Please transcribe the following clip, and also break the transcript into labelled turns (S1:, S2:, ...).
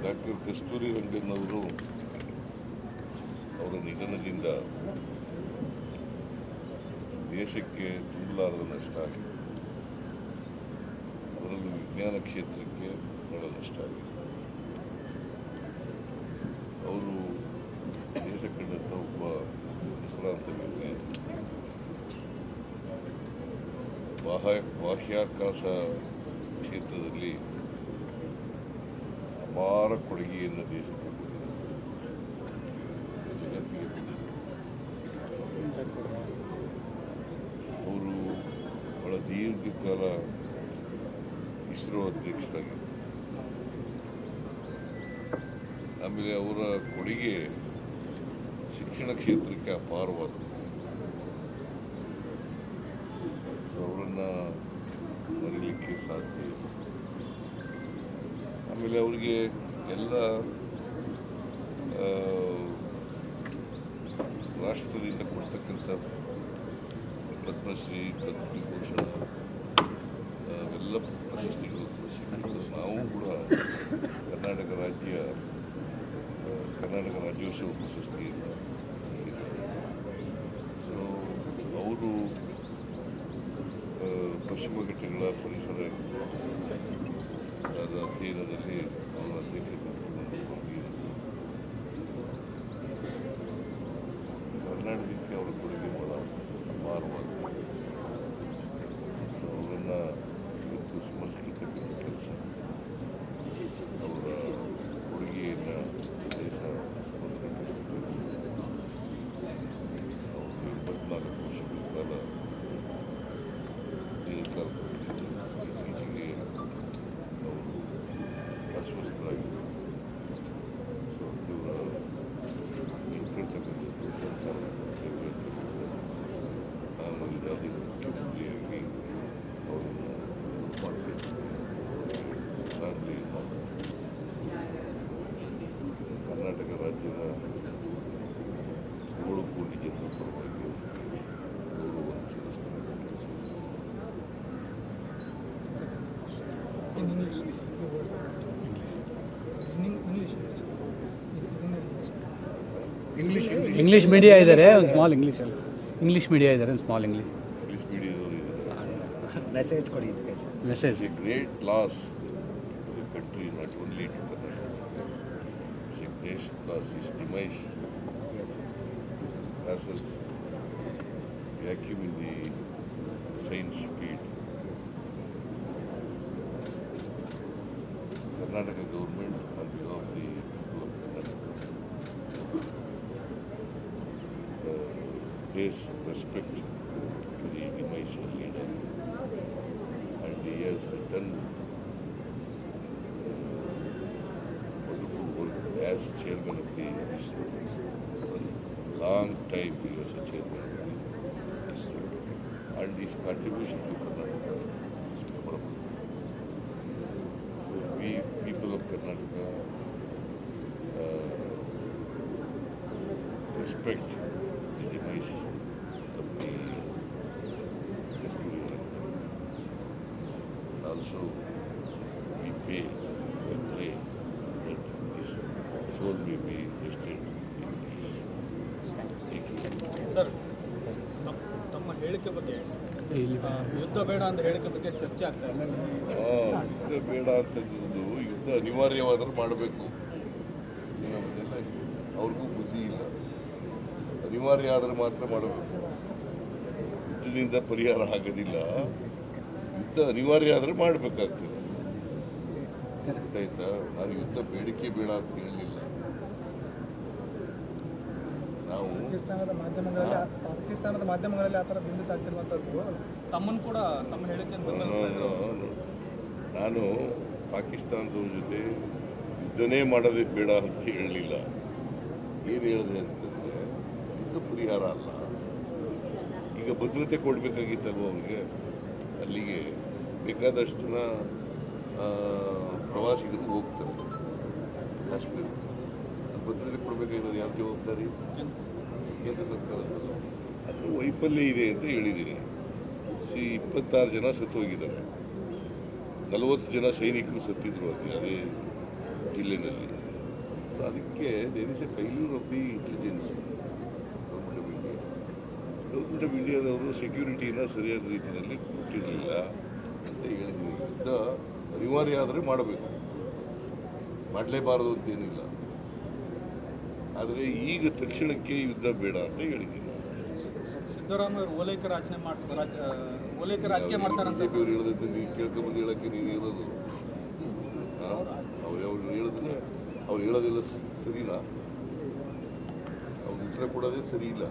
S1: Doctor Kasturi Rangan ಅವರು ಅವರ ನಿಧನದಿಂದ ದೇಶಕ್ಕೆ ತುಂಬಲಾರದ ನಷ್ಟ ಆಗಿದೆ. ಅದರಲ್ಲೂ ವಿಜ್ಞಾನ ಕ್ಷೇತ್ರಕ್ಕೆ ಬಹಳ ನಷ್ಟ ಆಗಿದೆ. ಅವರು ದೇಶ ಕಂಡಂಥ ಒಬ್ಬ ಹೆಸರಾಂತ ವಿಜ್ಞಾನಿ. ಬಾಹ್ಯಾಕಾಶ ಕ್ಷೇತ್ರದಲ್ಲಿ ಅಪಾರ ಕೊಡುಗೆಯನ್ನು ದೇಶಕ್ಕೆ ಜಗತ್ತಿಗೆ ಅವರು ಬಹಳ ದೀರ್ಘಕಾಲ ಇಸ್ರೋ ಅಧ್ಯಕ್ಷರಾಗಿದ್ದರು. ಆಮೇಲೆ ಅವರ ಕೊಡುಗೆ ಶಿಕ್ಷಣ ಕ್ಷೇತ್ರಕ್ಕೆ ಅಪಾರವಾದದ್ದು. ಸೊ ಅವರನ್ನು ಮರೀಲಿಕ್ಕೆ ಸಾಧ್ಯ ಇಲ್ಲ. ಆಮೇಲೆ ಅವರಿಗೆ ಎಲ್ಲ ರಾಷ್ಟ್ರದಿಂದ ಕೊಡ್ತಕ್ಕಂಥ ಪದ್ಮಶ್ರೀ, ಪದ್ಮವಿಭೂಷಣ ಅವೆಲ್ಲ ಪ್ರಶಸ್ತಿಗಳು ಕೂಡ ಸಿಕ್ಕಿದ್ದು. ನಾವು ಕೂಡ ಕರ್ನಾಟಕ ರಾಜ್ಯೋತ್ಸವ ಪ್ರಶಸ್ತಿಯನ್ನು ಸಿಕ್ಕಿದ್ದಾರೆ. ಸೊ ಅವರು ಪಶ್ಚಿಮ ಘಟ್ಟಗಳ ಪರಿಸರ ಅಧ್ಯಯನದಲ್ಲಿ ಅವರ ಅಧ್ಯಕ್ಷತೆ ಕರ್ನಾಟಕಕ್ಕೆ ಅವರ ಕೊಡುಗೆ ಬಹಳ ಅಪಾರವಾಗಿದೆ. ಸೊ ಅವರನ್ನು ಇವತ್ತು ಸ್ಮರಿಸತಕ್ಕಂಥ ಕೆಲಸ, ಅವರ ಕೊಡುಗೆಯನ್ನು ದೇಶ ಸ್ಮರಿಸತಕ್ಕಂಥ ಕೆಲಸ. ಅವರು 84 ವರ್ಷಗಳ ಕಾಲ ಇತ್ತೀಚೆಗೆ ಅವರು ಅಸ್ವಸ್ಥರಾಗಿದ್ದರು. ಸೊ ಇವರ ಕೇಳ್ತಕ್ಕಂಥದ್ದು ಸರ್ಕಾರದ ಕರ್ತವ್ಯ. ನಾನು ಈ ರಾಜ್ಯದ ಮುಖ್ಯಮಂತ್ರಿಯಾಗಿ ಅವರನ್ನು ಮಾಡಬೇಕು. ಸಾಧನೆ ಕರ್ನಾಟಕ ರಾಜ್ಯದ 7 ಕೋಟಿ ಜನರ ಪರವಾಗಿ ಗೌರವವನ್ನು ಸಲ್ಲಿಸ್ತಕ್ಕಂಥ ಕೆಲಸ.
S2: ಇಂಗ್ಲಿಷ್ ಮೀಡಿಯಾ ಇದ್ದಾರೆ, ಒಂದು ಸ್ಮಾಲ್ ಇಂಗ್ಲಿಷ್ ಮೀಡಿಯಾ ಇದ್ದಾರೆ, ಒಂದು ಸ್ಮಾಲ್ ಇಂಗ್ಲಿಷ್
S1: ಮೀಡಿಯಾದವರು ಇದ್ದಾರೆ.
S3: ಮೆಸೇಜ್ ಕೊಡಿ.
S2: Message
S1: a great loss to the country, not only to Karnataka. It's a great loss. His demise causes vacuum in the science field. Karnataka government, on behalf of the people of Karnataka, pays respect to the demised leader, and he has done wonderful work as chairman of the ISRO. For a long time he was a chairman of the ISRO, and his contribution to Karnataka is memorable. So we people of Karnataka respect the demise of the Kasturi Rangan, and also we pray that his soul may be rested in peace. Thank you.
S4: Sir, ತಮ್ಮ ಹೇಳಿಕೆ ಬಗ್ಗೆ, ಯುದ್ಧ ಬೇಡ ಅಂತ ಹೇಳಿಕೆ ಬಗ್ಗೆ ಚರ್ಚೆ ಆಗ್ತಾ ಇದೆ.
S1: ಯುದ್ಧ ಬೇಡ ಅಂತಂದು ಯುದ್ಧ ಅನಿವಾರ್ಯವಾದರೂ ಮಾಡಬೇಕು. ನಮ್ಮದೆಲ್ಲ ಅವ್ರಿಗೂ ಬುದ್ಧಿ ಇಲ್ಲ. ಅನಿವಾರ್ಯ ಆದರೆ ಮಾತ್ರ ಮಾಡಬೇಕು. ಯುದ್ಧದಿಂದ ಪರಿಹಾರ ಆಗೋದಿಲ್ಲ. ಯುದ್ಧ ಅನಿವಾರ್ಯ ಆದರೆ ಮಾಡಬೇಕಾಗ್ತದೆ. ಗೊತ್ತಾಯ್ತಾ? ನಾನು ಯುದ್ಧ ಬೇಡಿಕೆ ಬೇಡ ಅಂತ ಹೇಳಲಿಲ್ಲ. ನಾವು
S4: ಪಾಕಿಸ್ತಾನದ ಮಾಧ್ಯಮಗಳಲ್ಲಿ ಆ ಥರ ಬಿಂಬಿತ ಆಗ್ತಿರುವಂಥದ್ದು ತಮ್ಮನ್ನು ಕೂಡ ತಮ್ಮ ಹೇಳಿಕೆಯನ್ನು
S1: ನಾನು ಪಾಕಿಸ್ತಾನದವ್ರ ಜೊತೆ ಯುದ್ಧನೇ ಮಾಡೋದೇ ಬೇಡ ಅಂತ ಹೇಳಲಿಲ್ಲ. ಏನು ಹೇಳಿದೆ ಅಂತಂದರೆ ಯುದ್ಧ ಪರಿಹಾರ ಅಲ್ಲ. ಈಗ ಭದ್ರತೆ ಕೊಡಬೇಕಾಗಿತ್ತಲ್ವ ಅವ್ರಿಗೆ. ಅಲ್ಲಿಗೆ ಬೇಕಾದಷ್ಟು ಜನ ಪ್ರವಾಸಿಗರು ಹೋಗ್ತಾರೆ ಕಾಶ್ಮೀರ. ಭದ್ರತೆ ಕೊಡಬೇಕಾಗಿರೋದು ಯಾರು ಜವಾಬ್ದಾರಿ? ಕೇಂದ್ರ ಸರ್ಕಾರದ್ದು. ಅದರ ವೈಫಲ್ಯ ಇದೆ ಅಂತ ಹೇಳಿದ್ದೀನಿ. 26 ಜನ ಸತ್ತೋಗಿದ್ದಾರೆ. 40 ಜನ ಸೈನಿಕರು ಸತ್ತಿದ್ರು. ಅದೇ ಜಿಲ್ಲೆನಲ್ಲಿ. ಸೊ ಅದಕ್ಕೆ there is a failure of the intelligence government of India. Government of ಇಂಡಿಯಾದವರು ಸೆಕ್ಯೂರಿಟಿನ ಸರಿಯಾದ ರೀತಿಯಲ್ಲಿ ಕೊಟ್ಟಿರಲಿಲ್ಲ ಅಂತ ಹೇಳಿದ್ದೀನಿ. ಯುದ್ಧ ಅನಿವಾರ್ಯ ಆದರೆ ಮಾಡಬೇಕು, ಮಾಡಲೇಬಾರದು ಅಂತೇನಿಲ್ಲ. ಆದರೆ ಈಗ ತಕ್ಷಣಕ್ಕೆ ಯುದ್ಧ ಬೇಡ ಅಂತ ಹೇಳಿದ್ದೀನಿ.
S4: ಸಿದ್ದರಾಮಯ್ಯ ಅವರು ಓಲೈಕೆ ಓಲೈಕೆ ರಾಜಕೀಯ ಮಾಡ್ತಾರಂತ
S1: BJP ಅವ್ರು ಹೇಳೋದನ್ನ ನೀನು ಕೇಳ್ಕೊಂಬಂದು ಹೇಳೋಕ್ಕೆ ನೀನು ಇರೋದು. ಅವ್ರು ಹೇಳಿದ್ರೆ ಅವ್ರು ಹೇಳೋದೆಲ್ಲ ಸರಿನಾ? ಅವ್ರು ಉತ್ತರ ಕೊಡೋದೇ ಸರಿ ಇಲ್ಲ.